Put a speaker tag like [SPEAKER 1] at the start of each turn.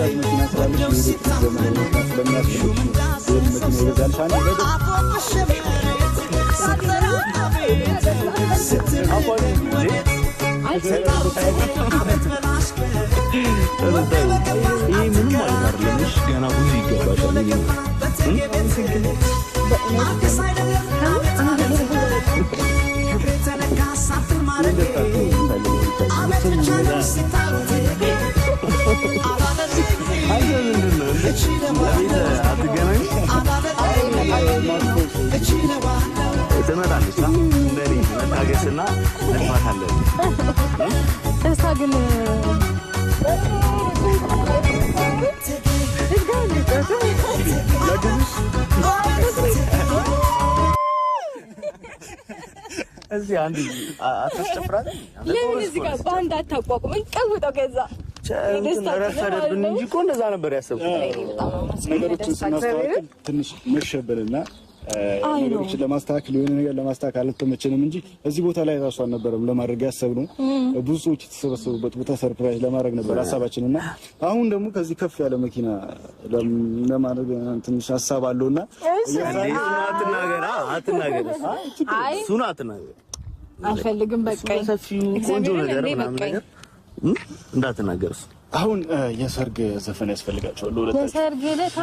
[SPEAKER 1] የራስ መኪና ስላለሽ ዘመን ስለሚያስፈልግ መኪና ይበዛልሻል ይሄ ምንም አይደለም ገና ብዙ ይገባሻል ትመጣለች እንደኔ መታገስና መልፋት አለብን
[SPEAKER 2] እሳ ግን
[SPEAKER 1] እዚህ አንድ አታስጨፍራት
[SPEAKER 2] ለምን እዚህ ጋር ባንድ አታቋቁም እንቀውጠው ከዛ
[SPEAKER 1] ረፈደብን እንጂ እኮ እንደዛ ነበር ያሰብኩት ነገሮችን ስናስተካክል ትንሽ መሸበልና ነገሮችን ለማስተካከል የሆነ ነገር ለማስተካከል አልተመቸንም እንጂ እዚህ ቦታ ላይ ራሱ አልነበረም ለማድረግ ያሰብነው ብዙ ሰዎች የተሰበሰቡበት ቦታ ሰርፕራይዝ ለማድረግ ነበር ሐሳባችንና አሁን ደግሞ ከዚህ ከፍ ያለ መኪና ለማድረግ ትንሽ ሐሳብ አለውና አትናገር እሱን አትናገር
[SPEAKER 2] አልፈልግም በቃ
[SPEAKER 1] ሰፊው ቆንጆ ነገር ምናምን ነገር እንዳትናገርስ አሁን የሰርግ ዘፈን ያስፈልጋቸዋል ለሁለት
[SPEAKER 2] የሰርግ ለታ